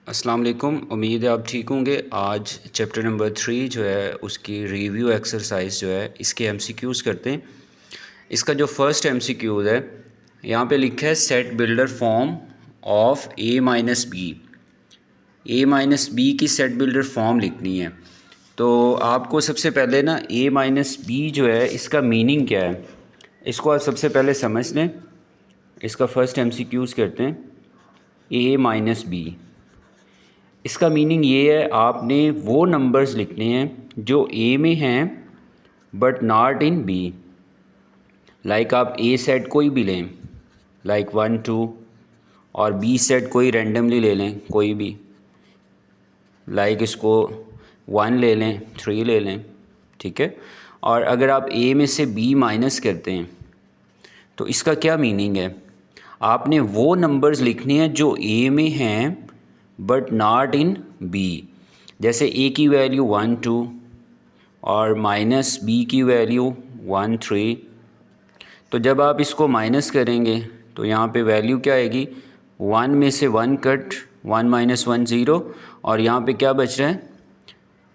अस्सलाम वालेकुम। उम्मीद है आप ठीक होंगे। आज चैप्टर नंबर 3 जो है उसकी रिव्यू एक्सरसाइज जो है इसके एमसीक्यूज़ करते हैं। इसका जो फर्स्ट एमसीक्यूज़ है यहाँ पे लिखा है set builder form of A minus B की सेट बिल्डर फॉर्म लिखनी है। तो आपको सबसे पहले ना ए माइनस बी जो है इसका मीनिंग क्या है इसको आप सबसे पहले समझ लें। इसका फर्स्ट एमसीक्यूज़ करते हैं। ए माइनस बी, इसका मीनिंग ये है आपने वो नंबर्स लिखने हैं जो ए में हैं but not in B. Like आप ए सेट कोई भी लें, लाइक 1 2, और बी सेट कोई रैंडमली ले लें कोई भी, लाइक इसको 1 ले लें 3 ले लें, ठीक है। और अगर आप ए में से बी माइनस करते हैं तो इसका क्या मीनिंग है, आपने वो नंबर्स लिखने हैं जो ए में हैं बट नॉट इन बी। जैसे ए की वैल्यू 1 2 और माइनस बी की वैल्यू 1 3। तो जब आप इसको माइनस करेंगे तो यहाँ पे वैल्यू क्या आएगी, 1 में से 1 कट, 1 माइनस 1 0, और यहाँ पे क्या बच रहा है,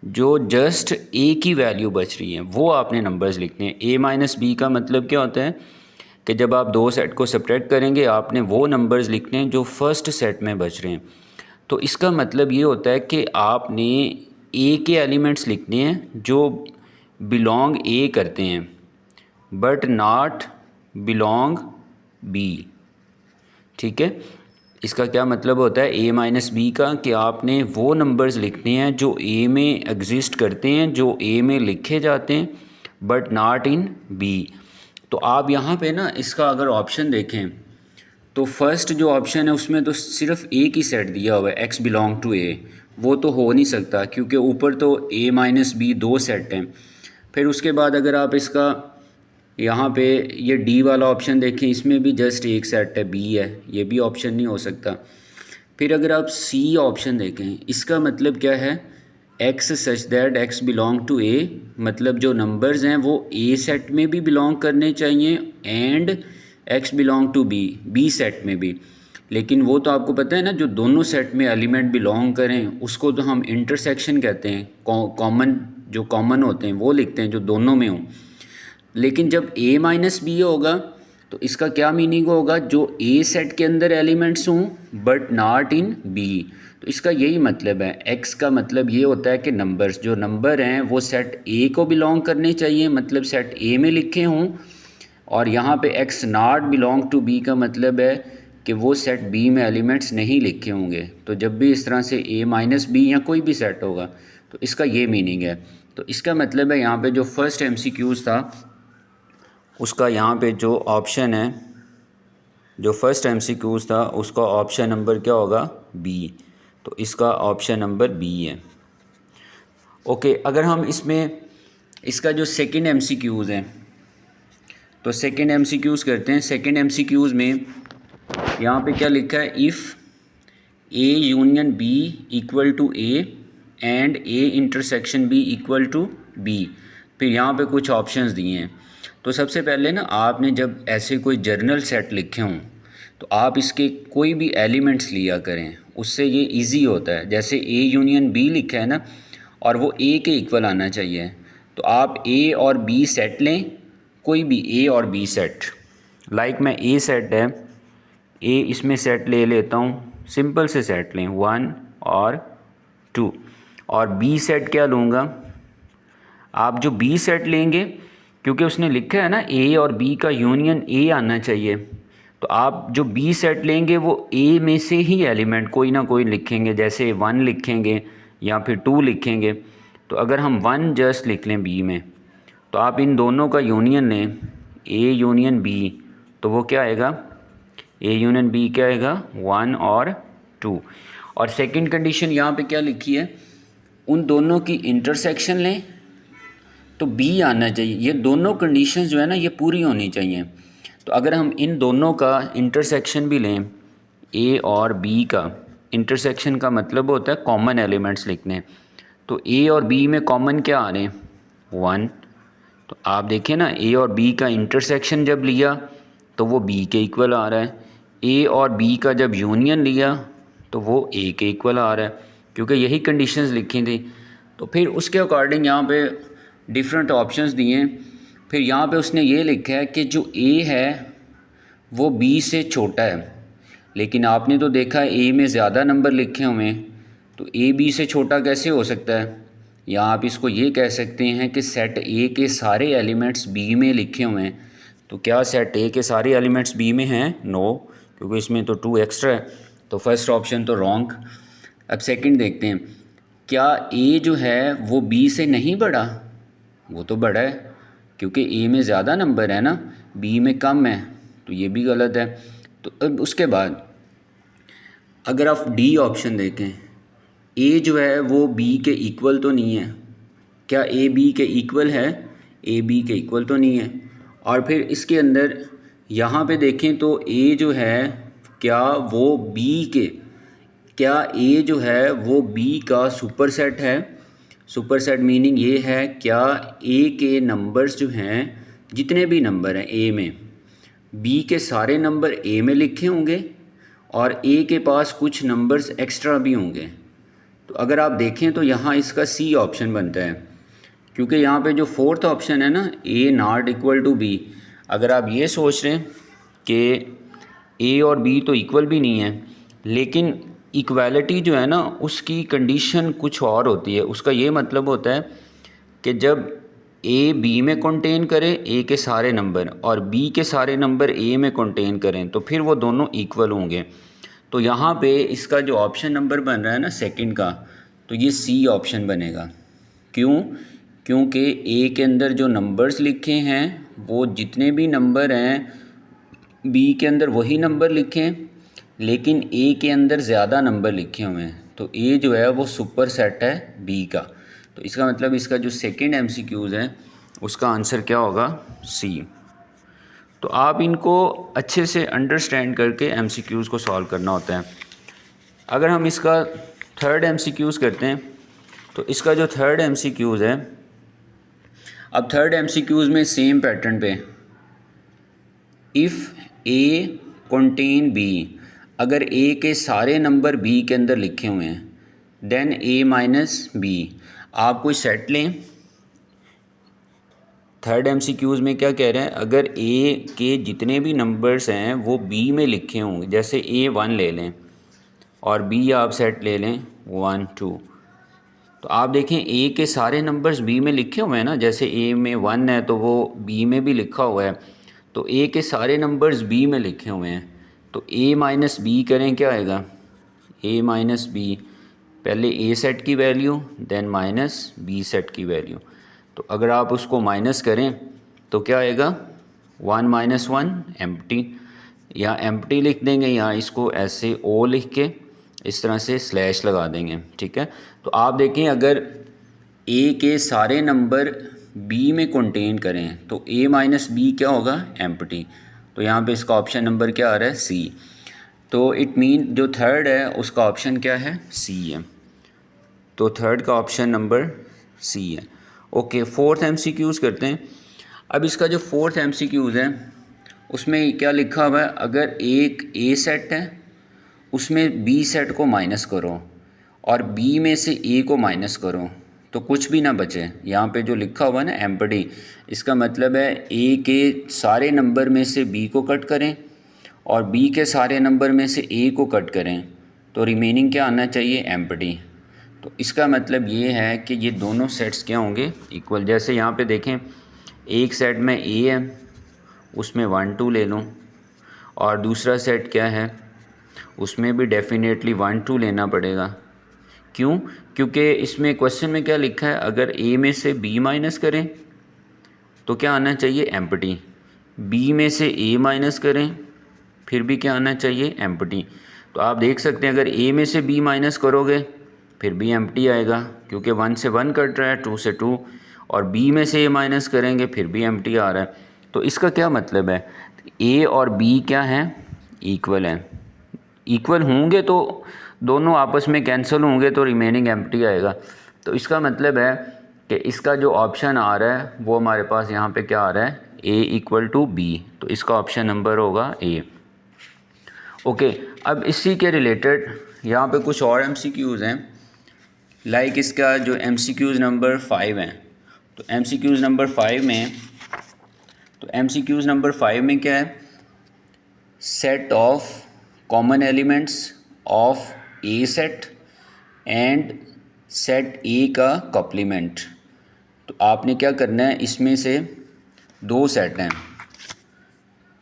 जो जस्ट ए की वैल्यू बच रही है वो आपने नंबर्स लिखने हैं। ए माइनस बी का मतलब क्या होता है कि जब आप दो सेट को सब्ट्रैक्ट करेंगे आपने वो नंबर्स लिखने हैं जो फर्स्ट सेट में बच रहे हैं। तो इसका मतलब ये होता है कि आपने ए के एलिमेंट्स लिखने हैं जो बिलोंग ए करते हैं बट नॉट बिलोंग बी, ठीक है। इसका क्या मतलब होता है ए माइनस बी का, कि आपने वो नंबर्स लिखने हैं जो ए में एग्जिस्ट करते हैं, जो ए में लिखे जाते हैं बट नॉट इन बी। तो आप यहाँ पे ना इसका अगर ऑप्शन देखें तो फर्स्ट जो ऑप्शन है उसमें तो सिर्फ ए की सेट दिया हुआ है, एक्स बिलोंग टू ए। वो तो हो नहीं सकता क्योंकि ऊपर तो ए माइनस बी दो सेट हैं। फिर उसके बाद अगर आप इसका यहाँ पे ये डी वाला ऑप्शन देखें, इसमें भी जस्ट एक सेट है, बी है, ये भी ऑप्शन नहीं हो सकता। फिर अगर आप सी ऑप्शन देखें, इसका मतलब क्या है, X such that X belong to A, मतलब जो नंबर्स हैं वो ए सेट में भी बिलोंग करने चाहिए and X belong to B, B set में भी। लेकिन वो तो आपको पता है ना, जो दोनों सेट में एलिमेंट बिलोंग करें उसको तो हम इंटरसेक्शन कहते हैं, कॉमन जो कॉमन होते हैं वो लिखते हैं जो दोनों में हों। लेकिन जब ए माइनस बी होगा तो इसका क्या मीनिंग होगा, जो ए सेट के अंदर एलिमेंट्स हों बट नॉट इन बी। तो इसका यही मतलब है, एक्स का मतलब ये होता है कि नंबर्स, जो नंबर हैं वो सेट ए को बिलोंग करने चाहिए, मतलब सेट ए में लिखे हों। और यहाँ पे X not belong to B का मतलब है कि वो सेट बी में एलिमेंट्स नहीं लिखे होंगे। तो जब भी इस तरह से ए माइनस बी या कोई भी सेट होगा तो इसका ये मीनिंग है। तो इसका मतलब है यहाँ पे जो फर्स्ट एमसीक्यूज़ था उसका यहाँ पे जो ऑप्शन है, जो फर्स्ट एमसीक्यूज़ था उसका ऑप्शन नंबर क्या होगा, बी। तो इसका ऑप्शन नंबर बी है। ओके, अगर हम इसमें इसका जो सेकंड एमसीक्यूज़ है तो सेकंड एमसीक्यूज़ करते हैं। सेकंड एमसीक्यूज़ में यहाँ पे क्या लिखा है, if A union B equal to A and A intersection B equal to B. फिर यहाँ पे कुछ ऑप्शंस दिए हैं। तो सबसे पहले ना आपने जब ऐसे कोई जर्नल सेट लिखे हों तो आप इसके कोई भी एलिमेंट्स लिया करें, उससे ये इजी होता है। जैसे ए यूनियन बी लिखा है ना, और वो ए के इक्वल आना चाहिए, तो आप ए और बी सेट लें, कोई भी ए और बी सेट। लाइक मैं ए सेट है, ए इसमें सेट ले लेता हूँ, सिंपल से सेट लें 1 और 2। और बी सेट क्या लूँगा, आप जो बी सेट लेंगे, क्योंकि उसने लिखा है ना ए और बी का यूनियन ए आना चाहिए, तो आप जो बी सेट लेंगे वो ए में से ही एलिमेंट कोई ना कोई लिखेंगे, जैसे 1 लिखेंगे या फिर 2 लिखेंगे। तो अगर हम 1 जस्ट लिख लें बी में, तो आप इन दोनों का यूनियन लें, ए यूनियन बी, तो वो क्या आएगा, ए यूनियन बी क्या आएगा, 1 और 2। और सेकंड कंडीशन यहाँ पे क्या लिखी है, उन दोनों की इंटरसेक्शन लें तो बी आना चाहिए। ये दोनों कंडीशंस जो है ना ये पूरी होनी चाहिए। तो अगर हम इन दोनों का इंटरसेक्शन भी लें, ए और बी का इंटरसेक्शन का मतलब होता है कॉमन एलिमेंट्स लिखने। तो ए और बी में कॉमन क्या आ रहे हैं, 1। तो आप देखें ना, ए और बी का इंटरसेक्शन जब लिया तो वो बी के इक्वल आ रहा है। ए और बी का जब यूनियन लिया तो वो ए के इक्वल आ रहा है, क्योंकि यही कंडीशंस लिखी थी। तो फिर उसके अकॉर्डिंग यहाँ पे डिफरेंट ऑप्शंस दिए हैं। फिर यहाँ पे उसने ये लिखा है कि जो ए है वो बी से छोटा है, लेकिन आपने तो देखा है ए में ज़्यादा नंबर लिखे हुए हैं, तो ए बी से छोटा कैसे हो सकता है। या आप इसको ये कह सकते हैं कि सेट ए के सारे एलिमेंट्स बी में लिखे हुए हैं। तो क्या सेट ए के सारे एलिमेंट्स बी में हैं? नो, क्योंकि इसमें तो 2 एक्स्ट्रा है। तो फर्स्ट ऑप्शन तो रॉन्ग। अब सेकंड देखते हैं, क्या ए जो है वो बी से नहीं बड़ा? वो तो बड़ा है, क्योंकि ए में ज़्यादा नंबर है ना, बी में कम है, तो ये भी गलत है। तो अब उसके बाद अगर आप डी ऑप्शन देखें, ए जो है वो बी के इक्वल तो नहीं है। क्या ए बी के इक्वल है? ए बी के इक्वल तो नहीं है। और फिर इसके अंदर यहाँ पे देखें तो ए जो है क्या वो बी के, क्या ए जो है वो बी का सुपर सेट है? सुपर सेट मीनिंग ये है, क्या ए के नंबर्स जो हैं, जितने भी नंबर हैं ए में, बी के सारे नंबर ए में लिखे होंगे और ए के पास कुछ नंबर्स एक्स्ट्रा भी होंगे। तो अगर आप देखें तो यहाँ इसका सी ऑप्शन बनता है, क्योंकि यहाँ पे जो फोर्थ ऑप्शन है ना, ए नॉट इक्वल टू बी, अगर आप ये सोच रहे हैं कि ए और बी तो इक्वल भी नहीं है, लेकिन इक्वालिटी जो है ना उसकी कंडीशन कुछ और होती है। उसका ये मतलब होता है कि जब ए बी में कंटेन करे ए के सारे नंबर और बी के सारे नंबर ए में कंटेन करें, तो फिर वो दोनों इक्वल होंगे। तो यहाँ पे इसका जो ऑप्शन नंबर बन रहा है ना सेकंड का, तो ये सी ऑप्शन बनेगा। क्यों? क्योंकि ए के अंदर जो नंबर्स लिखे हैं वो जितने भी नंबर हैं बी के अंदर वही नंबर लिखे हैं, लेकिन ए के अंदर ज़्यादा नंबर लिखे हुए हैं, तो ए जो है वो सुपर सेट है बी का। तो इसका मतलब इसका जो सेकंड एमसीक्यूज़ है उसका आंसर क्या होगा? सी। तो आप इनको अच्छे से अंडरस्टैंड करके एमसीक्यूज़ को सॉल्व करना होता है। अगर हम इसका थर्ड एमसीक्यूज़ करते हैं, तो इसका जो थर्ड एमसीक्यूज़ है, अब थर्ड एमसीक्यूज़ में सेम पैटर्न पे, इफ़ ए कंटेन बी, अगर ए के सारे नंबर बी के अंदर लिखे हुए हैं, देन ए माइनस बी। आप कोई सेट लें, थर्ड एमसीक्यूज़ में क्या कह रहे हैं, अगर ए के जितने भी नंबर्स हैं वो बी में लिखे होंगे, जैसे A1 ले लें और बी आप सेट ले लें 1 2, तो आप देखें ए के सारे नंबर्स बी में लिखे हुए हैं ना, जैसे ए में 1 है तो वो बी में भी लिखा हुआ है, तो ए के सारे नंबर्स बी में लिखे हुए हैं, तो ए माइनस बी करें क्या आएगा? ए माइनस बी, पहले ए सेट की value then minus B set की वैल्यू। तो अगर आप उसको माइनस करें तो क्या आएगा? 1 माइनस 1 एम्प्टी, या एम्प्टी लिख देंगे या इसको ऐसे ओ लिख के इस तरह से स्लैश लगा देंगे, ठीक है। तो आप देखें अगर ए के सारे नंबर बी में कंटेन करें तो ए माइनस बी क्या होगा? एम्प्टी। तो यहाँ पे इसका ऑप्शन नंबर क्या आ रहा है? सी। तो इट मीन जो थर्ड है उसका ऑप्शन क्या है? सी है। तो थर्ड का ऑप्शन नंबर सी है। ओके, फोर्थ एमसीक्यूज़ करते हैं। अब इसका जो फोर्थ एमसीक्यूज़ है उसमें क्या लिखा हुआ है, अगर एक ए सेट है उसमें बी सेट को माइनस करो और बी में से ए को माइनस करो तो कुछ भी ना बचे। यहाँ पे जो लिखा हुआ है ना एम्प्टी, इसका मतलब है ए के सारे नंबर में से बी को कट करें और बी के सारे नंबर में से ए को कट करें, तो रिमेनिंग क्या आना चाहिए? एम्प्टी। तो इसका मतलब ये है कि ये दोनों सेट्स क्या होंगे? इक्वल। जैसे यहाँ पे देखें एक सेट में ए है उसमें 1 2 ले लूँ, और दूसरा सेट क्या है उसमें भी डेफिनेटली 1 2 लेना पड़ेगा। क्यों? क्योंकि इसमें क्वेश्चन में क्या लिखा है, अगर ए में से बी माइनस करें तो क्या आना चाहिए? एम्प्टी। बी में से ए माइनस करें फिर भी क्या आना चाहिए? एम्प्टी। तो आप देख सकते हैं अगर ए में से बी माइनस करोगे फिर भी एम्प्टी आएगा, क्योंकि 1 से 1 कट रहा है, 2 से 2, और बी में से ए माइनस करेंगे फिर भी एम्प्टी आ रहा है। तो इसका क्या मतलब है? ए और बी क्या हैं? इक्वल हैं। इक्वल होंगे तो दोनों आपस में कैंसिल होंगे तो रिमेनिंग एम्प्टी आएगा। तो इसका मतलब है कि इसका जो ऑप्शन आ रहा है वो हमारे पास यहाँ पे क्या आ रहा है? ए इक्वल टू बी। तो इसका ऑप्शन नंबर होगा ए। ओके, अब इसी के रिलेटेड यहाँ पे कुछ और MCQs हैं, लाइक इसका जो MCQs नंबर 5 हैं। तो MCQs नंबर 5 में क्या है, set of common elements of A set and set ए का कॉम्प्लीमेंट। तो आपने क्या करना है, इसमें से दो सेट हैं,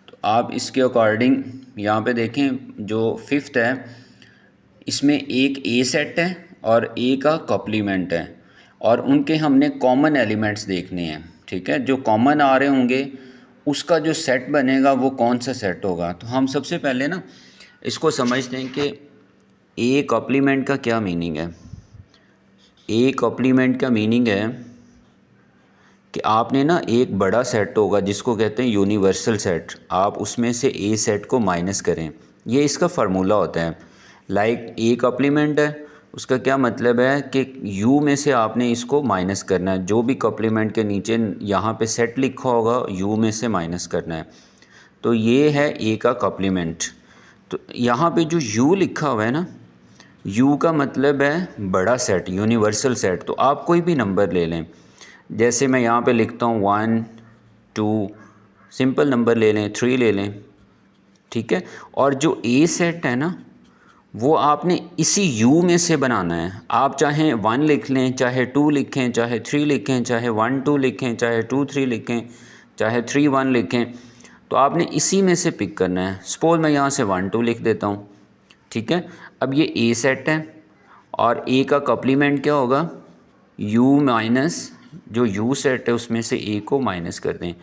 तो आप इसके अकॉर्डिंग यहाँ पे देखें जो फिफ्थ है, इसमें एक ए सेट है और ए का कॉम्प्लीमेंट है, और उनके हमने कॉमन एलिमेंट्स देखने हैं। ठीक है, जो कॉमन आ रहे होंगे उसका जो सेट बनेगा वो कौन सा सेट होगा। तो हम सबसे पहले ना इसको समझते हैं कि ए कॉम्प्लीमेंट का क्या मीनिंग है। ए कॉम्प्लीमेंट का मीनिंग है कि आपने ना एक बड़ा सेट होगा जिसको कहते हैं यूनिवर्सल सेट, आप उसमें से ए सेट को माइनस करें, ये इसका फार्मूला होता है। लाइक ए कॉम्प्लीमेंट है, उसका क्या मतलब है कि यू में से आपने इसको माइनस करना है, जो भी कॉम्प्लीमेंट के नीचे यहाँ पे सेट लिखा होगा यू में से माइनस करना है। तो ये है ए का कॉम्प्लीमेंट। तो यहाँ पे जो यू लिखा हुआ है ना, यू का मतलब है बड़ा सेट, यूनिवर्सल सेट। तो आप कोई भी नंबर ले लें, जैसे मैं यहाँ पे लिखता हूँ 1 2, सिंपल नंबर ले लें, 3 ले लें। ठीक है, और जो ए सेट है ना वो आपने इसी यू में से बनाना है। आप चाहे 1 लिख लें, चाहे 2 लिखें, चाहे 3 लिखें, चाहे 1 2 लिखें, चाहे 2 3 लिखें, चाहे 3 1 लिखें, तो आपने इसी में से पिक करना है। सपोज मैं यहाँ से 1 2 लिख देता हूँ। ठीक है, अब ये ए सेट है और ए का कॉम्प्लीमेंट क्या होगा, यू माइनस जो यू सेट है उसमें से ए को माइनस कर दें।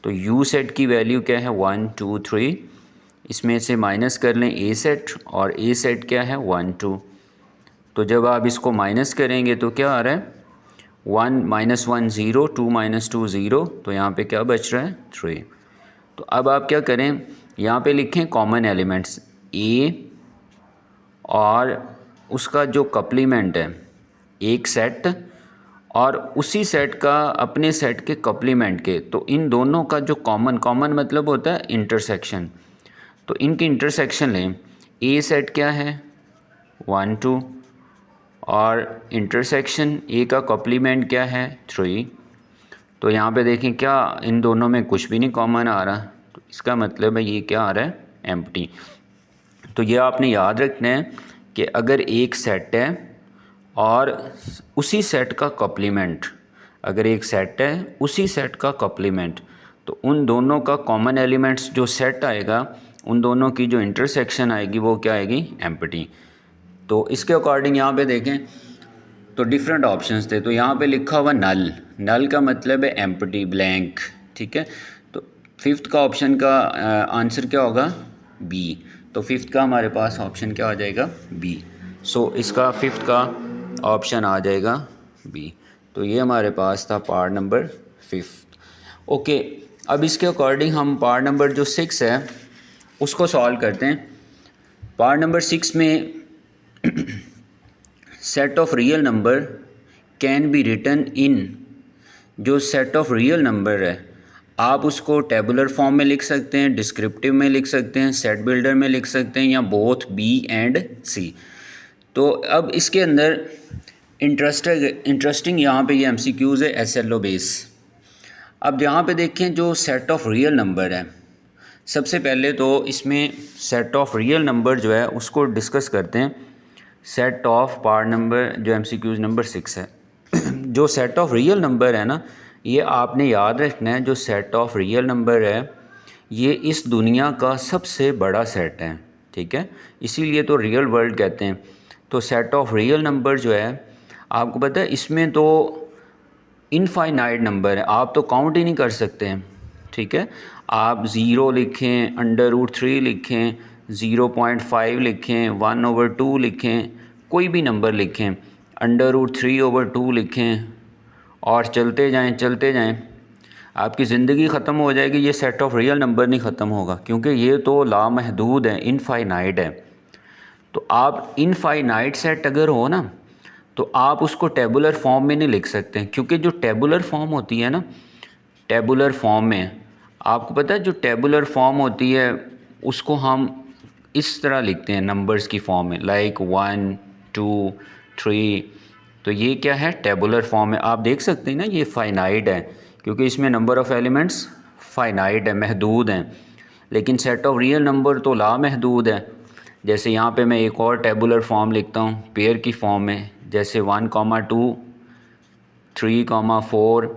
तो यू सेट की वैल्यू क्या है 1 2 3, इसमें से माइनस कर लें ए सेट, और ए सेट क्या है 1 2। तो जब आप इसको माइनस करेंगे तो क्या आ रहा है 1 - 1 0, 2 - 2 0, तो यहाँ पे क्या बच रहा है 3। तो अब आप क्या करें, यहाँ पे लिखें कॉमन एलिमेंट्स ए और उसका जो कॉम्प्लीमेंट है एक सेट, और उसी सेट का अपने सेट के कॉम्प्लीमेंट के, तो इन दोनों का जो कॉमन मतलब होता है इंटरसेक्शन, तो इनकी इंटरसेक्शन लें। ए सेट क्या है 1 2, और इंटरसेक्शन ए का कॉम्प्लीमेंट क्या है 3। तो यहाँ पे देखें क्या इन दोनों में कुछ भी नहीं कॉमन आ रहा, तो इसका मतलब है ये क्या आ रहा है एम्प्टी। तो ये आपने याद रखना है कि अगर एक सेट है और उसी सेट का कॉम्प्लीमेंट, अगर एक सेट है उसी सेट का कॉम्प्लीमेंट, तो उन दोनों का कॉमन एलिमेंट्स जो सेट आएगा उन दोनों की जो इंटरसेक्शन आएगी वो क्या आएगी एम्प्टी। तो इसके अकॉर्डिंग यहाँ पे देखें तो डिफरेंट ऑप्शंस थे। तो यहाँ पे लिखा हुआ नल, नल का मतलब है एम्प्टी, ब्लैंक। ठीक है, तो फिफ्थ का ऑप्शन का आंसर क्या होगा बी। तो फिफ्थ का हमारे पास ऑप्शन क्या आ जाएगा बी। सो इसका फिफ्थ का ऑप्शन आ जाएगा बी। तो ये हमारे पास था पार्ट नंबर 5। ओके, अब इसके अकॉर्डिंग हम पार्ट नंबर जो 6 है उसको सॉल्व करते हैं। पार्ट नंबर 6 में set of real number can be written in, जो सेट ऑफ रियल नंबर है आप उसको टेबुलर फॉर्म में लिख सकते हैं, डिस्क्रिप्टिव में लिख सकते हैं, सेट बिल्डर में लिख सकते हैं, या बोथ बी एंड सी। तो अब इसके अंदर इंटरेस्टिंग यहाँ पे ये MCQs है SLO बेस। अब यहाँ पे देखें जो सेट ऑफ रियल नंबर है, सबसे पहले तो इसमें सेट ऑफ रियल नंबर जो है उसको डिस्कस करते हैं। सेट ऑफ पार्ट नंबर जो MCQs नंबर 6 है जो सेट ऑफ रियल नंबर है ना, ये आपने याद रखना है, जो सेट ऑफ रियल नंबर है ये इस दुनिया का सबसे बड़ा सेट है। ठीक है, इसीलिए तो रियल वर्ल्ड कहते हैं। तो सेट ऑफ रियल नंबर जो है आपको पता है इसमें तो इनफाइनाइट नंबर है, आप तो काउंट ही नहीं कर सकते हैं। ठीक है, आप 0 लिखें, √3 लिखें, 0.5 लिखें, 1/2 लिखें, कोई भी नंबर लिखें, √3/2 लिखें, और चलते जाएं, आपकी ज़िंदगी ख़त्म हो जाएगी, ये सेट ऑफ रियल नंबर नहीं ख़त्म होगा, क्योंकि ये तो लामहदूद है, इनफाइनाइट है। तो आप इनफाइनाइट सेट अगर हो ना तो आप उसको टेबुलर फॉर्म में नहीं लिख सकते, क्योंकि जो टेबुलर फॉर्म होती है ना, टेबुलर फॉर्म में आपको पता है जो टेबुलर फॉर्म होती है उसको हम इस तरह लिखते हैं नंबर्स की फॉर्म में, लाइक 1 2 3। तो ये क्या है, टेबुलर फॉर्म है। आप देख सकते हैं ना ये फाइनाइट है, क्योंकि इसमें नंबर ऑफ़ एलिमेंट्स फाइनाइट है, महदूद हैं। लेकिन सेट ऑफ रियल नंबर तो लामहदूद है। जैसे यहाँ पे मैं एक और टेबुलर फॉर्म लिखता हूँ पेयर की फॉर्म में, जैसे 1, 2, 3, 4।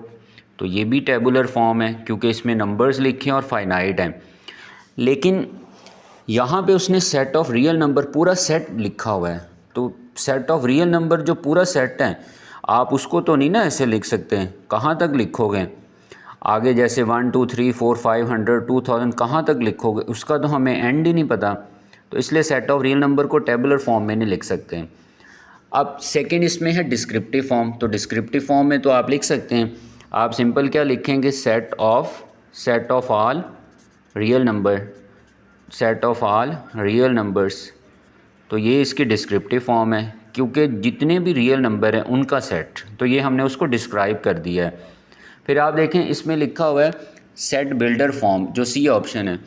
तो ये भी टेबुलर फॉर्म है क्योंकि इसमें नंबर्स लिखे हैं और फाइनाइट हैं। लेकिन यहाँ पे उसने सेट ऑफ रियल नंबर पूरा सेट लिखा हुआ है। तो सेट ऑफ रियल नंबर जो पूरा सेट है, आप उसको तो नहीं ना ऐसे लिख सकते हैं, कहाँ तक लिखोगे आगे, जैसे 1 2 3 4 500 2000 कहाँ तक लिखोगे, उसका तो हमें एंड ही नहीं पता। तो इसलिए सेट ऑफ रियल नंबर को टेबुलर फॉर्म में नहीं लिख सकते हैं। अब सेकंड इसमें है डिस्क्रिप्टिव फॉर्म। तो डिस्क्रिप्टिव फॉर्म में तो आप लिख सकते हैं, आप सिंपल क्या लिखेंगे, set of all real number, set of all real numbers. तो ये इसकी डिस्क्रिप्टिव फॉर्म है, क्योंकि जितने भी रियल नंबर हैं उनका सेट, तो ये हमने उसको डिस्क्राइब कर दिया है। फिर आप देखें इसमें लिखा हुआ है सेट बिल्डर फॉर्म, जो सी ऑप्शन है।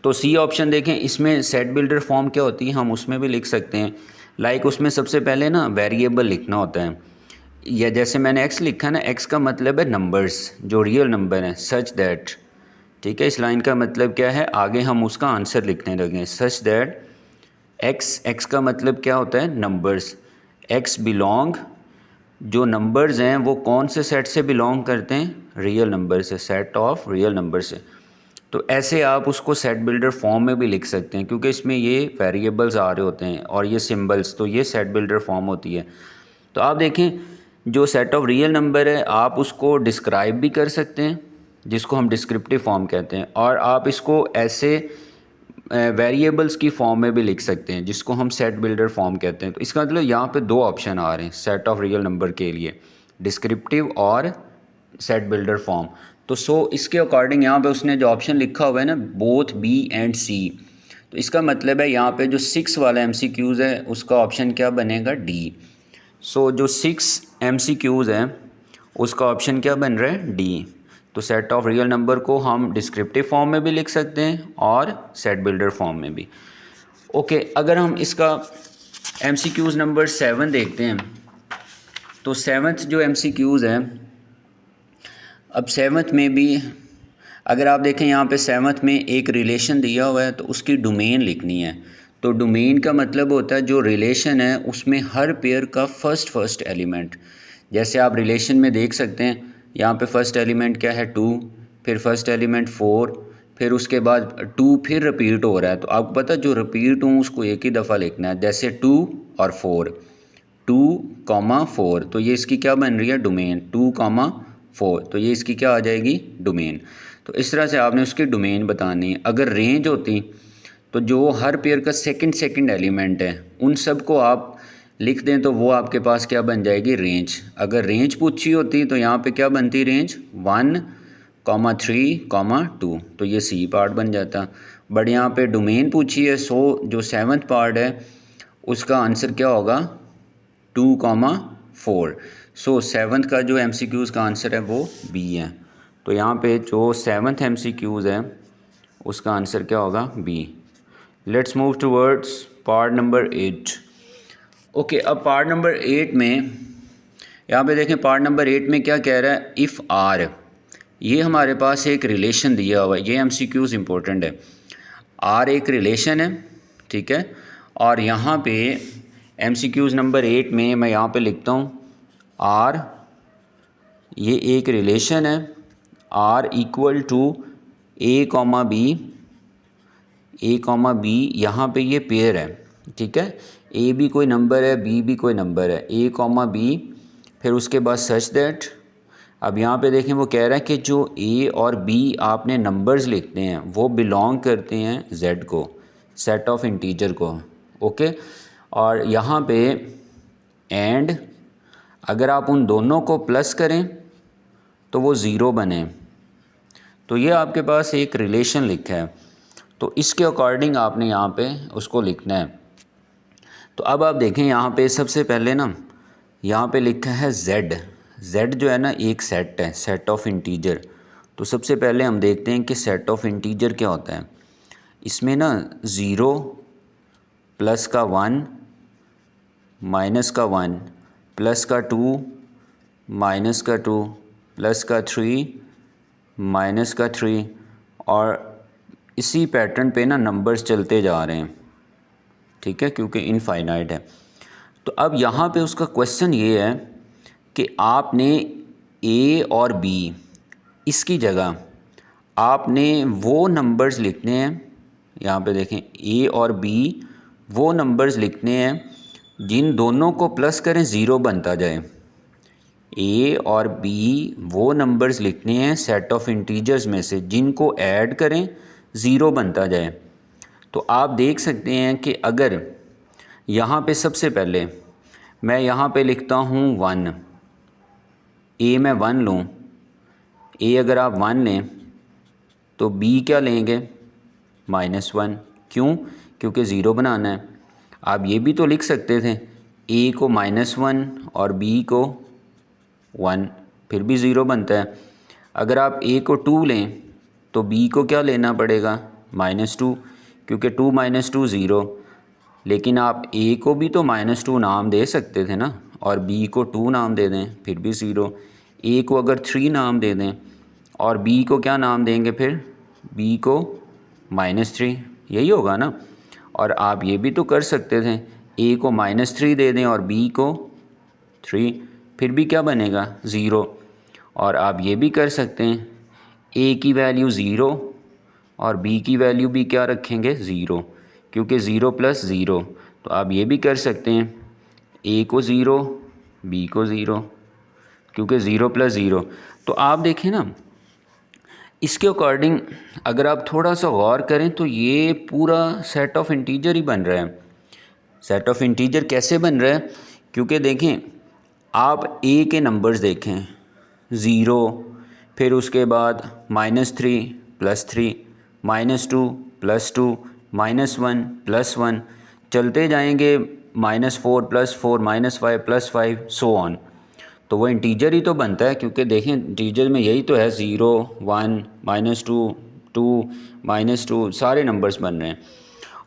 तो सी ऑप्शन देखें, इसमें सेट बिल्डर फॉर्म क्या होती है, हम उसमें भी लिख सकते हैं। लाइक उसमें सबसे पहले ना वेरिएबल लिखना होता है, या जैसे मैंने एक्स लिखा ना, एक्स का मतलब है नंबर्स जो रियल नंबर हैं, सच दैट। ठीक है, इस लाइन का मतलब क्या है, आगे हम उसका आंसर लिखने लगे, सच दैट एक्स का मतलब क्या होता है, नंबर्स। एक्स बिलोंग, जो नंबर्स हैं वो कौन से सेट से बिलोंग करते हैं, रियल नंबर से, सेट ऑफ रियल नंबर से। तो ऐसे आप उसको सेट बिल्डर फॉर्म में भी लिख सकते हैं, क्योंकि इसमें ये वेरिएबल्स आ रहे होते हैं और ये सिंबल्स, तो ये सेट बिल्डर फॉर्म होती है। तो आप देखें जो सेट ऑफ रियल नंबर है, आप उसको डिस्क्राइब भी कर सकते हैं, जिसको हम डिस्क्रिप्टिव फॉर्म कहते हैं, और आप इसको ऐसे वेरिएबल्स की फॉर्म में भी लिख सकते हैं, जिसको हम सेट बिल्डर फॉर्म कहते हैं। तो इसका मतलब यहाँ पे दो ऑप्शन आ रहे हैं सेट ऑफ रियल नंबर के लिए, डिस्क्रिप्टिव और सेट बिल्डर फॉर्म। तो इसके अकॉर्डिंग यहाँ पे उसने जो ऑप्शन लिखा हुआ है ना, बोथ बी एंड सी, तो इसका मतलब है यहाँ पे जो 6 वाला MCQs है उसका ऑप्शन क्या बनेगा, डी। जो 6 MCQs हैं उसका ऑप्शन क्या बन रहा है, डी। तो सेट ऑफ रियल नंबर को हम डिस्क्रिप्टिव फॉर्म में भी लिख सकते हैं और सेट बिल्डर फॉर्म में भी। ओके, अगर हम इसका MCQs नंबर 7 देखते हैं, तो 7th जो MCQs है, अब 7th में भी अगर आप देखें यहाँ पे 7th में एक रिलेशन दिया हुआ है, तो उसकी डोमेन लिखनी है। तो डोमेन का मतलब होता है जो रिलेशन है उसमें हर पेयर का फर्स्ट एलिमेंट। जैसे आप रिलेशन में देख सकते हैं, यहाँ पे फर्स्ट एलिमेंट क्या है, 2, फिर फर्स्ट एलिमेंट 4, फिर उसके बाद 2 फिर रिपीट हो रहा है। तो आपको पता जो रिपीट हो उसको एक ही दफ़ा लिखना है, जैसे 2 और 4, 2, 4। तो ये इसकी क्या बन रही है, डोमेन, 2, 4। तो ये इसकी क्या आ जाएगी, डोमेन। तो इस तरह से आपने उसकी डोमेन बतानी है। अगर रेंज होती तो जो हर पेयर का सेकंड एलिमेंट है उन सब को आप लिख दें, तो वो आपके पास क्या बन जाएगी, रेंज। अगर रेंज पूछी होती तो यहाँ पे क्या बनती, रेंज 1, 3, 2, तो ये सी पार्ट बन जाता। बट यहाँ पे डोमेन पूछी है, जो 7th पार्ट है उसका आंसर क्या होगा, 2, 4। 7th का जो MCQs का आंसर है वो बी है। तो यहाँ पे जो 7th MCQs है उसका आंसर क्या होगा, B. Let's move towards part number 8। Okay, अब पार्ट नंबर 8 में यहाँ पे देखें, पार्ट नंबर 8 में क्या कह रहा है, इफ़ आर, ये हमारे पास एक रिलेशन दिया हुआ है, ये MCQs इंपॉर्टेंट है। आर एक रिलेशन है, ठीक है, और यहाँ पे MCQs नंबर 8 में मैं यहाँ पे लिखता हूँ, आर ये एक रिलेशन है, R equal to A comma B, यहाँ पे ये पेयर है, ठीक है, ए भी कोई नंबर है, बी भी कोई नंबर है, ए कॉमा बी, फिर उसके बाद सच दैट। अब यहाँ पे देखें वो कह रहा है कि जो ए और बी आपने नंबर्स लिखते हैं वो बिलोंग करते हैं जेड को, सेट ऑफ इंटीजर को। ओके, और यहाँ पे एंड अगर आप उन दोनों को प्लस करें तो वो ज़ीरो बने। तो ये आपके पास एक रिलेशन लिखा है, तो इसके अकॉर्डिंग आपने यहाँ पे उसको लिखना है। तो अब आप देखें यहाँ पे सबसे पहले ना यहाँ पे लिखा है जेड जो है ना एक सेट है, सेट ऑफ इंटीजर। तो सबसे पहले हम देखते हैं कि सेट ऑफ इंटीजर क्या होता है। इसमें ना 0 प्लस का 1 माइनस का 1 प्लस का 2 माइनस का 2 प्लस का 3 माइनस का 3 और इसी पैटर्न पे ना नंबर्स चलते जा रहे हैं, ठीक है, क्योंकि इनफाइनाइट है। तो अब यहाँ पे उसका क्वेश्चन ये है कि आपने ए और बी, इसकी जगह आपने वो नंबर्स लिखने हैं, यहाँ पे देखें ए और बी वो नंबर्स लिखने हैं जिन दोनों को प्लस करें ज़ीरो बनता जाए। ए और बी वो नंबर्स लिखने हैं सेट ऑफ इंटीजर्स में से जिनको ऐड करें ज़ीरो बनता जाए। तो आप देख सकते हैं कि अगर यहाँ पे सबसे पहले मैं यहाँ पे लिखता हूँ 1, ए में 1 लूँ, ए अगर आप 1 लें तो बी क्या लेंगे -1, क्यों? क्योंकि ज़ीरो बनाना है। आप ये भी तो लिख सकते थे ए को -1 और बी को 1, फिर भी ज़ीरो बनता है। अगर आप ए को 2 लें तो बी को क्या लेना पड़ेगा -2, क्योंकि 2 - 2 ज़ीरो। लेकिन आप ए को भी तो -2 नाम दे सकते थे ना, और बी को 2 नाम दे दें, फिर भी ज़ीरो। ए को अगर 3 नाम दे दें और बी को क्या नाम देंगे फिर, बी को -3, यही होगा ना। और आप ये भी तो कर सकते थे ए को -3 दे दें और बी को 3, फिर भी क्या बनेगा ज़ीरो। और आप ये भी कर सकते हैं ए की वैल्यू ज़ीरो और बी की वैल्यू भी क्या रखेंगे ज़ीरो, क्योंकि ज़ीरो प्लस ज़ीरो। तो आप ये भी कर सकते हैं ए को ज़ीरो बी को ज़ीरो, क्योंकि ज़ीरो प्लस ज़ीरो। तो आप देखें ना, इसके अकॉर्डिंग अगर आप थोड़ा सा गौर करें तो ये पूरा सेट ऑफ इंटीजर ही बन रहा है। सेट ऑफ इंटीजर कैसे बन रहा है? क्योंकि देखें आप ए के नंबर्स देखें, ज़ीरो, फिर उसके बाद -3 +3 -2 +2 -1 +1, चलते जाएंगे -4 +4 -5 +5 सो ऑन। तो वो इंटीजर ही तो बनता है, क्योंकि देखें इंटीजर में यही तो है, 0 1 -2 2 -2 सारे नंबर्स बन रहे हैं।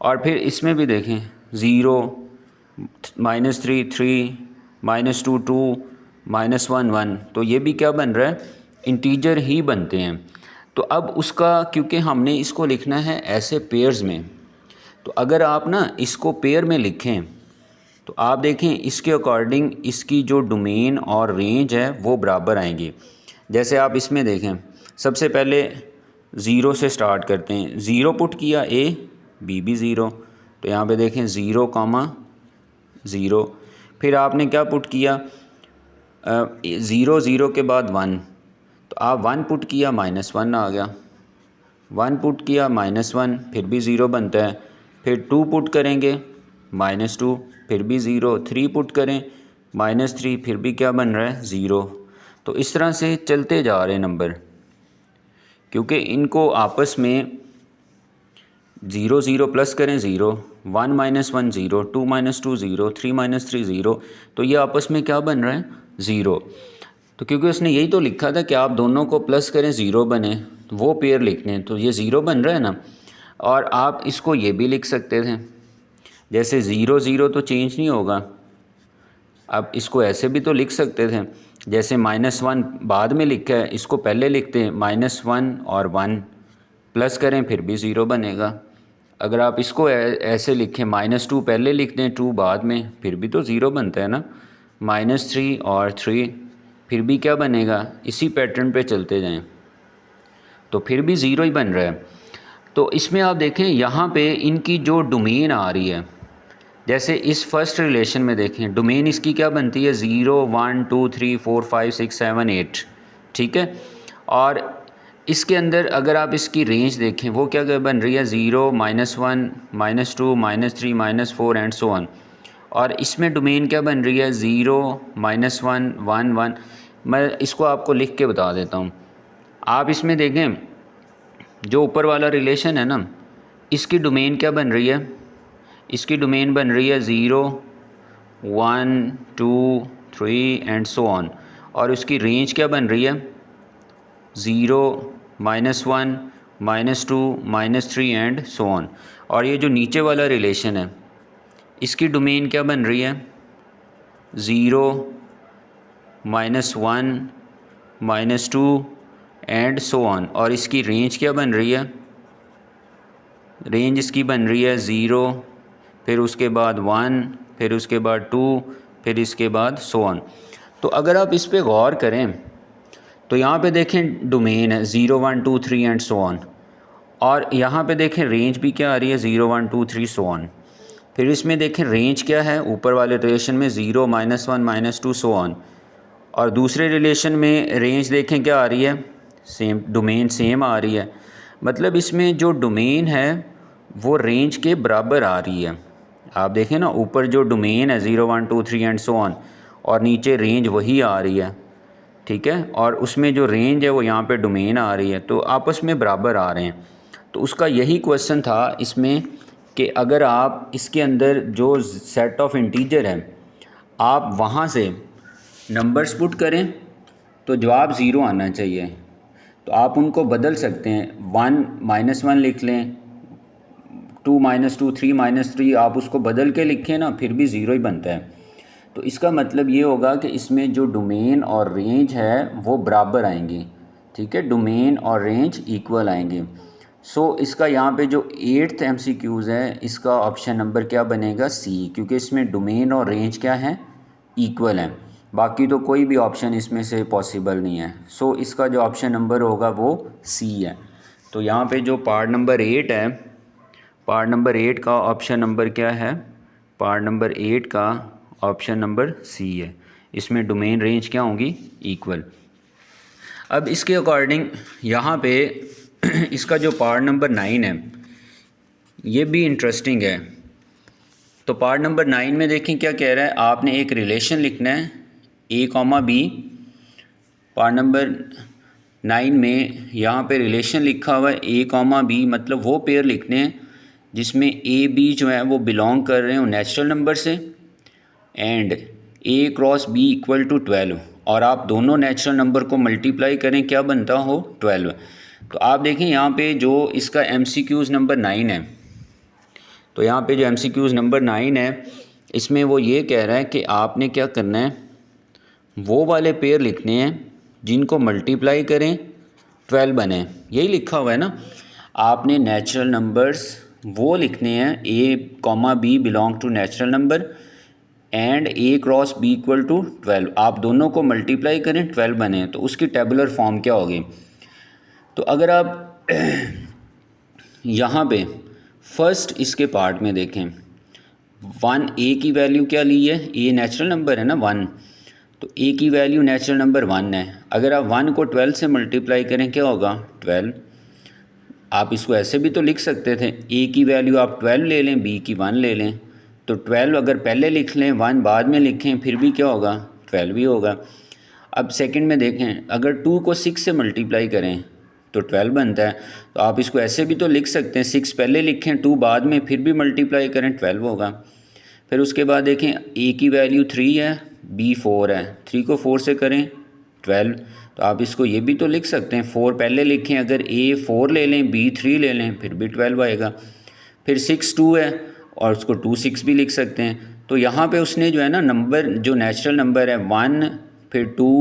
और फिर इसमें भी देखें 0 -3 3 -2 2 -1 1, तो ये भी क्या बन रहा है, इंटीजर ही बनते हैं। तो अब उसका, क्योंकि हमने इसको लिखना है ऐसे पेयर्स में, तो अगर आप ना इसको पेयर में लिखें तो आप देखें इसके अकॉर्डिंग इसकी जो डोमेन और रेंज है वो बराबर आएंगी। जैसे आप इसमें देखें, सबसे पहले ज़ीरो से स्टार्ट करते हैं, ज़ीरो पुट किया ए बी भी ज़ीरो, तो यहाँ पे देखें 0, 0। फिर आपने क्या पुट किया, 0 0 के बाद 1, तो आप 1 पुट किया -1 आ गया, 1 पुट किया -1 फिर भी ज़ीरो बनता है। फिर 2 पुट करेंगे -2 फिर भी ज़ीरो, 3 पुट करें -3 फिर भी क्या बन रहा है ज़ीरो। तो इस तरह से चलते जा रहे नंबर, क्योंकि इनको आपस में 0 0 प्लस करें ज़ीरो, 1 -1 ज़ीरो, 2 -2 ज़ीरो, 3 -3 ज़ीरो, तो ये आपस में क्या बन रहा है ज़ीरो। तो क्योंकि उसने यही तो लिखा था कि आप दोनों को प्लस करें ज़ीरो बने, तो वो पेयर लिखने हैं, तो ये ज़ीरो बन रहा है ना। और आप इसको ये भी लिख सकते थे, जैसे 0 0 तो चेंज नहीं होगा, आप इसको ऐसे भी तो लिख सकते थे, जैसे -1 बाद में लिखा है, इसको पहले लिखते हैं -1 और 1 प्लस करें फिर भी ज़ीरो बनेगा। अगर आप इसको ऐसे लिखें, -2 पहले लिख दें 2 बाद में, फिर भी तो ज़ीरो बनता है ना। -3 और 3 फिर भी क्या बनेगा, इसी पैटर्न पे चलते जाएं तो फिर भी ज़ीरो ही बन रहा है। तो इसमें आप देखें यहाँ पे इनकी जो डोमेन आ रही है, जैसे इस फर्स्ट रिलेशन में देखें डोमेन इसकी क्या बनती है 0 1 2 3 4 5 6 7 8, ठीक है। और इसके अंदर अगर आप इसकी रेंज देखें वो क्या क्या बन रही है, 0 -1 -2 -3 -4 एंड सो ऑन। और इसमें डोमेन क्या बन रही है 0 -1 1 1। मैं इसको आपको लिख के बता देता हूँ। आप इसमें देखें जो ऊपर वाला रिलेशन है ना, इसकी डोमेन क्या बन रही है, इसकी डोमेन बन रही है 0 1 2 3 एंड सो ऑन। और उसकी रेंज क्या बन रही है 0 -1 -2 -3 एंड सो ऑन। और ये जो नीचे वाला रिलेशन है इसकी डोमेन क्या बन रही है, 0 -1 -2 एंड सो ऑन। और इसकी रेंज क्या बन रही है, रेंज इसकी बन रही है 0, फिर उसके बाद 1, फिर उसके बाद 2, फिर इसके बाद सो ऑन। तो अगर आप इस पे गौर करें तो यहाँ पे देखें डोमेन है 0 1 2 3 एंड सो ऑन, और यहाँ पे देखें रेंज भी क्या आ रही है 0 1 2 3 सो ऑन। फिर इसमें देखें रेंज क्या है, ऊपर वाले रिलेशन में 0 -1 -2 सो ऑन, और दूसरे रिलेशन में रेंज देखें क्या आ रही है, सेम डोमेन सेम आ रही है। मतलब इसमें जो डोमेन है वो रेंज के बराबर आ रही है। आप देखें ना, ऊपर जो डोमेन है 0 1 2 3 एंड सो ऑन, और नीचे रेंज वही आ रही है, ठीक है। और उसमें जो रेंज है वो यहाँ पे डोमेन आ रही है, तो आपस में बराबर आ रहे हैं। तो उसका यही क्वेश्चन था इसमें कि अगर आप इसके अंदर जो सेट ऑफ इंटीजर है आप वहाँ से नंबर्स पुट करें तो जवाब ज़ीरो आना चाहिए। तो आप उनको बदल सकते हैं, 1 -1 लिख लें, 2 -2 3 -3, आप उसको बदल के लिखें ना फिर भी ज़ीरो ही बनता है। तो इसका मतलब ये होगा कि इसमें जो डोमेन और रेंज है वो बराबर आएंगी, ठीक है, डोमेन और रेंज इक्वल आएंगे। सो इसका यहाँ पे जो 8th MCQs है इसका ऑप्शन नंबर क्या बनेगा, सी, क्योंकि इसमें डोमेन और रेंज क्या है, इक्वल हैं। बाकी तो कोई भी ऑप्शन इसमें से पॉसिबल नहीं है। सो इसका जो ऑप्शन नंबर होगा वो सी है। तो यहाँ पे जो पार्ट नंबर 8 है, पार्ट नंबर 8 का ऑप्शन नंबर क्या है, पार्ट नंबर 8 का ऑप्शन नंबर सी है। इसमें डोमेन रेंज क्या होंगी, इक्वल। अब इसके अकॉर्डिंग यहाँ पे इसका जो पार्ट नंबर 9 है ये भी इंटरेस्टिंग है। तो पार्ट नंबर 9 में देखें क्या कह रहा है, आपने एक रिलेशन लिखना है A, B। पार्ट नंबर 9 में यहाँ पे रिलेशन लिखा हुआ है A, B, मतलब वो पेयर लिखने हैं जिसमें A, B जो है वो बिलोंग कर रहे हो नेचुरल नंबर से, and A cross B equal to 12, और आप दोनों नेचुरल नंबर को मल्टीप्लाई करें क्या बनता हो, 12। तो आप देखें यहाँ पे जो इसका MCQs नंबर 9 है, तो यहाँ पे जो MCQs नंबर 9 है इसमें वो ये कह रहा है कि आपने क्या करना है, वो वाले पेयर लिखने हैं जिनको मल्टीप्लाई करें 12 बने, यही लिखा हुआ है ना। आपने नेचुरल नंबर्स वो लिखने हैं A, B belong to natural number and A cross B equal to 12, आप दोनों को मल्टीप्लाई करें 12 बने, तो उसकी टेबुलर फॉर्म क्या होगी। तो अगर आप यहाँ पे फर्स्ट इसके पार्ट में देखें, 1 A की वैल्यू क्या ली है, A नेचुरल नंबर है ना 1, तो A की वैल्यू नेचुरल नंबर 1 है। अगर आप 1 को 12 से मल्टीप्लाई करें क्या होगा, 12। आप इसको ऐसे भी तो लिख सकते थे, A की वैल्यू आप 12 ले लें, B की 1 ले लें, तो 12 अगर पहले लिख लें 1 बाद में लिखें फिर भी क्या होगा, 12 भी होगा। अब सेकंड में देखें, अगर 2 को 6 से मल्टीप्लाई करें तो 12 बनता है, तो आप इसको ऐसे भी तो लिख सकते हैं, 6 पहले लिखें 2 बाद में फिर भी मल्टीप्लाई करें 12 होगा। फिर उसके बाद देखें A की वैल्यू 3 है, B 4 है, 3 को 4 से करें 12, तो आप इसको ये भी तो लिख सकते हैं, 4 पहले लिखें, अगर A 4 ले लें B 3 ले लें फिर भी 12 आएगा। फिर 6 2 है और उसको 2 6 भी लिख सकते हैं। तो यहाँ पे उसने जो है ना नंबर जो नेचुरल नंबर है 1, फिर 2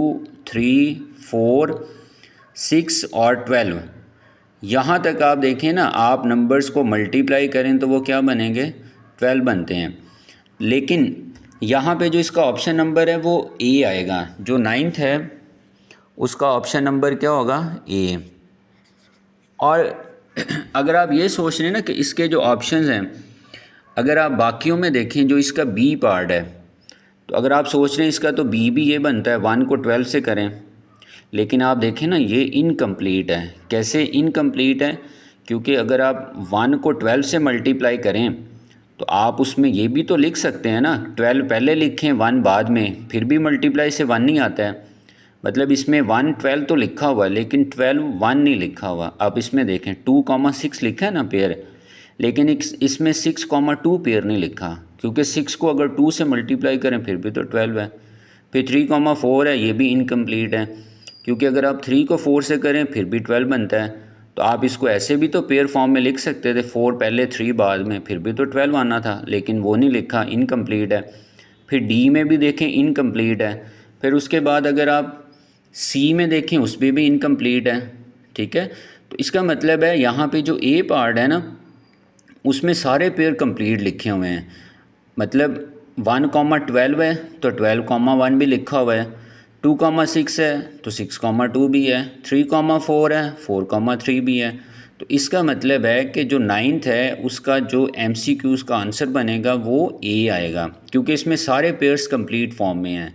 3 4 6 और 12, यहाँ तक आप देखें ना, आप नंबर्स को मल्टीप्लाई करें तो वो क्या बनेंगे, 12 बनते हैं। लेकिन यहाँ पे जो इसका ऑप्शन नंबर है वो ए आएगा, जो 9th है उसका ऑप्शन नंबर क्या होगा, ए। और अगर आप ये सोच रहे हैं ना कि इसके जो ऑप्शंस हैं, अगर आप बाकियों में देखें जो इसका बी पार्ट है, तो अगर आप सोच रहे हैं इसका तो बी भी ये बनता है 1 को 12 से करें, लेकिन आप देखें ना ये इनकम्प्लीट है। कैसे इनकम्प्लीट है, क्योंकि अगर आप 1 को 12 से मल्टीप्लाई करें तो आप उसमें ये भी तो लिख सकते हैं ना, 12 पहले लिखें 1 बाद में, फिर भी मल्टीप्लाई से 1 नहीं आता है। मतलब इसमें 1 12 तो लिखा हुआ है लेकिन 12 1 नहीं लिखा हुआ। आप इसमें देखें 2,6 लिखा है ना पेयर, लेकिन इसमें 6,2 पेयर नहीं लिखा, क्योंकि 6 को अगर 2 से मल्टीप्लाई करें फिर भी तो 12 है। फिर 3,4 है, ये भी इनकम्प्लीट है, क्योंकि अगर आप 3 को 4 से करें फिर भी 12 बनता है। तो आप इसको ऐसे भी तो पेयर फॉर्म में लिख सकते थे, 4 पहले 3 बाद में, फिर भी तो 12 आना था, लेकिन वो नहीं लिखा, इनकम्प्लीट है। फिर डी में भी देखें इनकम्प्लीट है। फिर उसके बाद अगर आप सी में देखें उसमें भी इनकम्प्लीट है। ठीक है, तो इसका मतलब है यहाँ पे जो ए पार्ट है ना उसमें सारे पेयर कंप्लीट लिखे हुए हैं। मतलब 1,12 है तो 12,1 भी लिखा हुआ है, 2,6 है तो 6,2 भी है, 3,4 है 4,3 भी है। तो इसका मतलब है कि जो 9th है उसका जो MCQs का आंसर बनेगा वो ए आएगा, क्योंकि इसमें सारे पेयर्स कंप्लीट फॉर्म में हैं।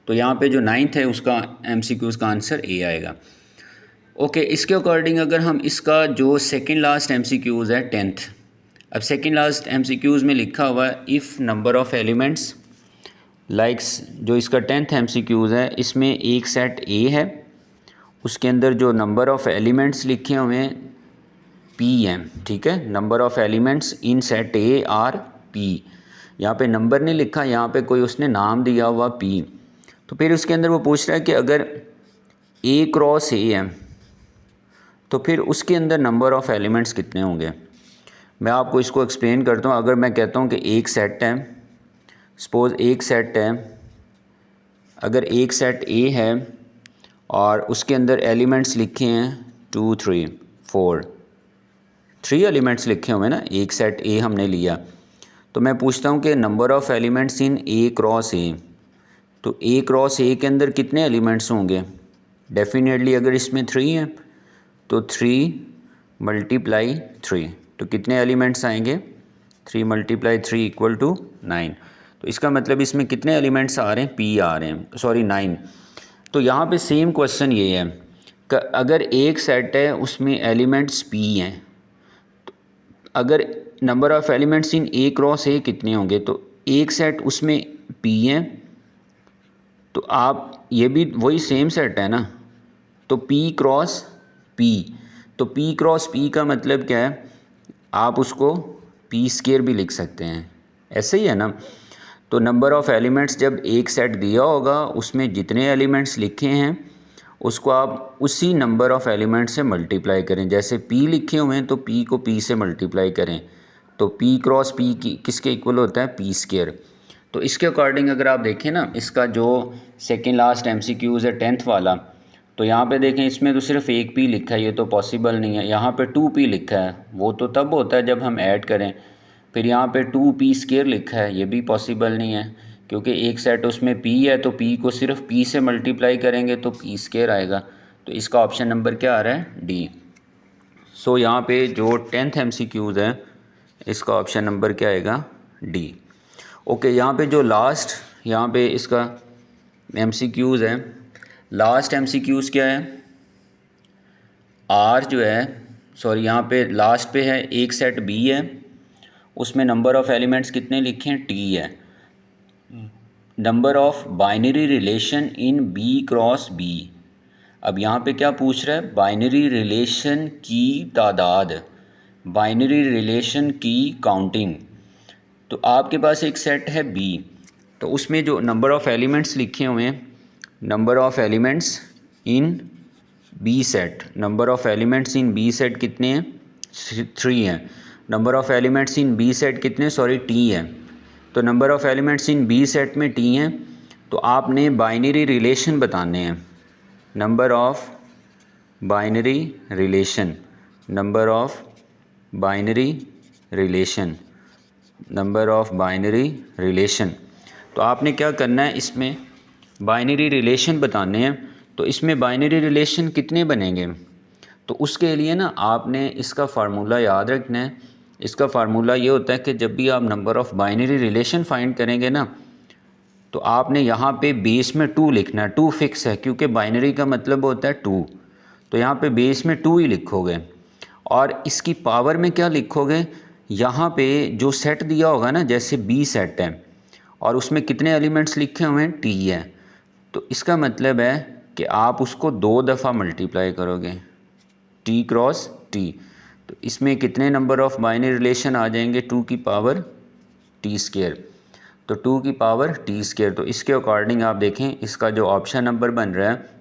तो यहाँ पे जो 9th है उसका MCQs का आंसर ए आएगा। ओके, इसके अकॉर्डिंग अगर हम इसका जो सेकंड लास्ट MCQs है 10th, अब सेकंड लास्ट MCQs में लिखा हुआ है if number of elements likes, जो इसका 10th MCQs है इसमें एक सेट ए है, उसके अंदर जो नंबर ऑफ़ एलिमेंट्स लिखे हुए हैं पी हैं। ठीक है, number of elements in set A R P. यहाँ पे नंबर नहीं लिखा, यहाँ पे कोई उसने नाम दिया हुआ पी। तो फिर उसके अंदर वो पूछ रहा है कि अगर ए क्रॉस ए है तो फिर उसके अंदर नंबर ऑफ़ एलिमेंट्स कितने होंगे। मैं आपको इसको एक्सप्लेन करता हूँ। अगर मैं कहता हूँ कि एक सेट है, सपोज़ एक सेट है, अगर एक सेट ए है और उसके अंदर एलिमेंट्स लिखे हैं 2 3 4, 3 एलिमेंट्स लिखे हुए हैं ना, एक सेट ए हमने लिया, तो मैं पूछता हूँ कि number of elements in A cross ए, तो ए क्रॉस ए के अंदर कितने एलिमेंट्स होंगे। डेफिनेटली अगर इसमें 3 है तो 3 × 3, तो कितने एलिमेंट्स आएंगे, 3 × 3 = 9। तो इसका मतलब इसमें कितने एलिमेंट्स आ रहे हैं, पी आ रहे हैं, सॉरी 9। तो यहाँ पे सेम क्वेश्चन ये है कि अगर एक सेट है उसमें एलिमेंट्स पी हैं, तो अगर number of elements in A cross ए कितने होंगे, तो एक सेट उसमें पी हैं, तो आप ये भी वही सेम सेट है ना, तो पी क्रॉस पी, तो पी क्रॉस पी का मतलब क्या है, आप उसको पी स्क्वायर भी लिख सकते हैं, ऐसे ही है ना। तो नंबर ऑफ़ एलिमेंट्स जब एक सेट दिया होगा उसमें जितने एलिमेंट्स लिखे हैं उसको आप उसी नंबर ऑफ़ एलिमेंट से मल्टीप्लाई करें। जैसे पी लिखे हुए हैं तो पी को पी से मल्टीप्लाई करें, तो पी क्रॉस पी की किसके इक्वल होता है, पी स्क्वायर। तो इसके अकॉर्डिंग अगर आप देखें ना, इसका जो सेकेंड लास्ट MCQs है 10th वाला, तो यहाँ पे देखें इसमें तो सिर्फ एक पी लिखा है, ये तो पॉसिबल नहीं है। यहाँ पे 2p लिखा है, वो तो तब होता है जब हम ऐड करें। फिर यहाँ पे 2p² लिखा है, ये भी पॉसिबल नहीं है, क्योंकि एक सेट उसमें p है तो p को सिर्फ p से मल्टीप्लाई करेंगे तो p² आएगा। तो इसका ऑप्शन नंबर क्या आ रहा है, डी। सो यहाँ पे जो 10th MCQs है इसका ऑप्शन नंबर क्या आएगा, डी। ओके, यहाँ पे जो लास्ट यहाँ पे इसका MCQs है, लास्ट MCQs क्या है, आर जो है, सॉरी यहाँ पे लास्ट पे है एक सेट बी है, उसमें नंबर ऑफ़ एलिमेंट्स कितने लिखे हैं, टी है। Number of binary relation in B cross B. अब यहाँ पे क्या पूछ रहा है, बाइनरी रिलेशन की तादाद, बाइनरी रिलेशन की काउंटिंग। तो आपके पास एक सेट है बी, तो उसमें जो नंबर ऑफ़ एलिमेंट्स लिखे हुए हैं, number of elements in B set, number of elements in B set कितने हैं, 3 हैं। Number of elements in B set कितने, सॉरी टी है। तो number of elements in B set में टी हैं, तो आपने बाइनरी रिलेशन बताने हैं, number of binary relation, number of binary relation, number of binary relation. तो आपने क्या करना है, इसमें बाइनरी रिलेशन बताने हैं। तो इसमें बाइनरी रिलेशन कितने बनेंगे, तो उसके लिए ना आपने इसका फार्मूला याद रखना है। इसका फार्मूला ये होता है कि जब भी आप number of binary relation find करेंगे ना, तो आपने यहाँ पे बेस में 2 लिखना है। 2 फिक्स है, क्योंकि बाइनरी का मतलब होता है 2, तो यहाँ पे बेस में 2 ही लिखोगे। और इसकी पावर में क्या लिखोगे, यहाँ पे जो सेट दिया होगा ना, जैसे बी सेट है और उसमें कितने एलिमेंट्स लिखे हुए हैं, टी है, तो इसका मतलब है कि आप उसको 2 दफ़ा मल्टीप्लाई करोगे, टी क्रॉस टी। तो इसमें कितने नंबर ऑफ़ बाइनरी रिलेशन आ जाएंगे, 2 की पावर t², तो 2 की पावर t²। तो इसके अकॉर्डिंग आप देखें इसका जो ऑप्शन नंबर बन रहा है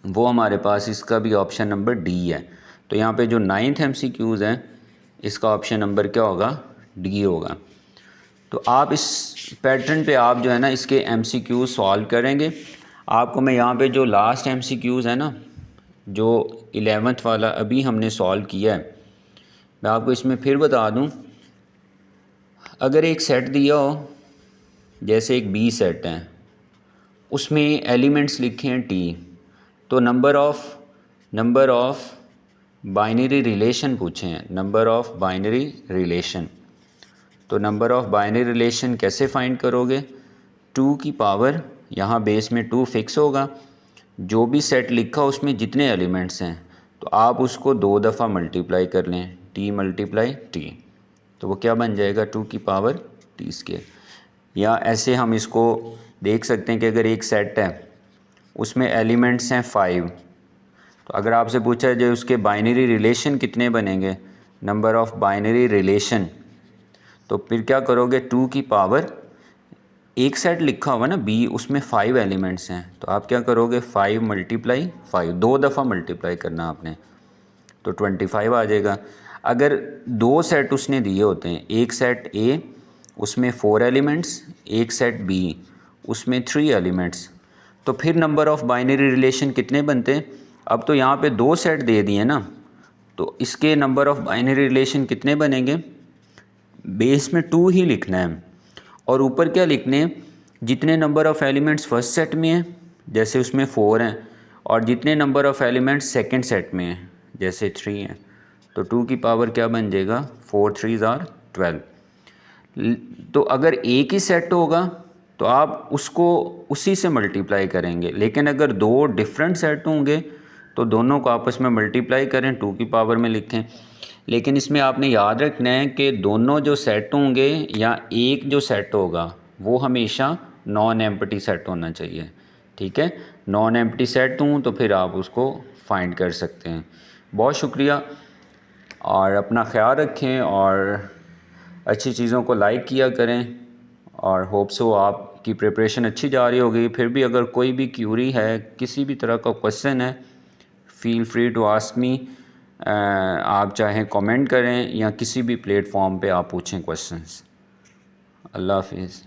वो हमारे पास इसका भी ऑप्शन नंबर डी है। तो यहाँ पे जो 9th MCQs हैं इसका ऑप्शन नंबर क्या होगा, डी होगा। तो आप इस पैटर्न पे आप जो है ना इसके MCQs सॉल्व करेंगे। आपको मैं यहाँ पे जो लास्ट MCQs है ना, जो 11th वाला अभी हमने सॉल्व किया है, मैं आपको इसमें फिर बता दूँ। अगर एक सेट दिया हो, जैसे एक बी सेट है, उसमें एलिमेंट्स लिखे हैं टी, तो नंबर ऑफ़ बाइनरी रिलेशन पूछे हैं, नंबर ऑफ़ बाइनरी रिलेशन। तो नंबर ऑफ़ बाइनरी रिलेशन कैसे फाइंड करोगे, 2 की पावर, यहाँ बेस में 2 फिक्स होगा, जो भी सेट लिखा उसमें जितने एलिमेंट्स हैं तो आप उसको 2 दफ़ा मल्टीप्लाई कर लें, टी मल्टीप्लाई टी, तो वो क्या बन जाएगा, 2 की पावर टी स्केयर। या ऐसे हम इसको देख सकते हैं कि अगर एक सेट है उसमें एलिमेंट्स हैं 5, तो अगर आपसे पूछा जाए उसके बाइनरी रिलेशन कितने बनेंगे, नंबर ऑफ़ बाइनरी रिलेशन, तो फिर क्या करोगे, 2 की पावर, एक सेट लिखा हुआ ना बी, उसमें 5 एलिमेंट्स हैं, तो आप क्या करोगे, 5 मल्टीप्लाई 5, 2 दफ़ा मल्टीप्लाई करना आपने, तो 25 आ जाएगा। अगर 2 सेट उसने दिए होते हैं, एक सेट ए उसमें 4 एलिमेंट्स, एक सेट बी उसमें 3 एलिमेंट्स, तो फिर नंबर ऑफ़ बाइनरी रिलेशन कितने बनते हैं। अब तो यहाँ पे 2 सेट दे दिए ना, तो इसके नंबर ऑफ़ बाइनरी रिलेशन कितने बनेंगे, बेस में 2 ही लिखना है और ऊपर क्या लिखने हैं, जितने number of elements first set में हैं, जैसे उसमें 4 हैं, और जितने number of elements second set में हैं, जैसे 3 हैं, तो 2 की पावर क्या बन जाएगा, 4 3s are 12। तो अगर एक ही सेट होगा तो आप उसको उसी से मल्टीप्लाई करेंगे, लेकिन अगर 2 डिफरेंट सेट होंगे तो दोनों को आपस में मल्टीप्लाई करें, 2 की पावर में लिखें। लेकिन इसमें आपने याद रखना है कि दोनों जो सेट होंगे या एक जो सेट होगा वो हमेशा नॉन एम्प्टी सेट होना चाहिए, ठीक है। नॉन एम्प्टी सेट हूँ तो फिर आप उसको फाइंड कर सकते हैं। बहुत शुक्रिया और अपना ख्याल रखें और अच्छी चीज़ों को लाइक किया करें, और होप सो आपकी प्रिपरेशन अच्छी जा रही होगी। फिर भी अगर कोई भी क्यूरी है, किसी भी तरह का क्वेश्चन है, feel free to ask me. आप चाहें कमेंट करें या किसी भी प्लेटफॉर्म पे आप पूछें क्वेश्चंस। अल्लाह हाफिज़।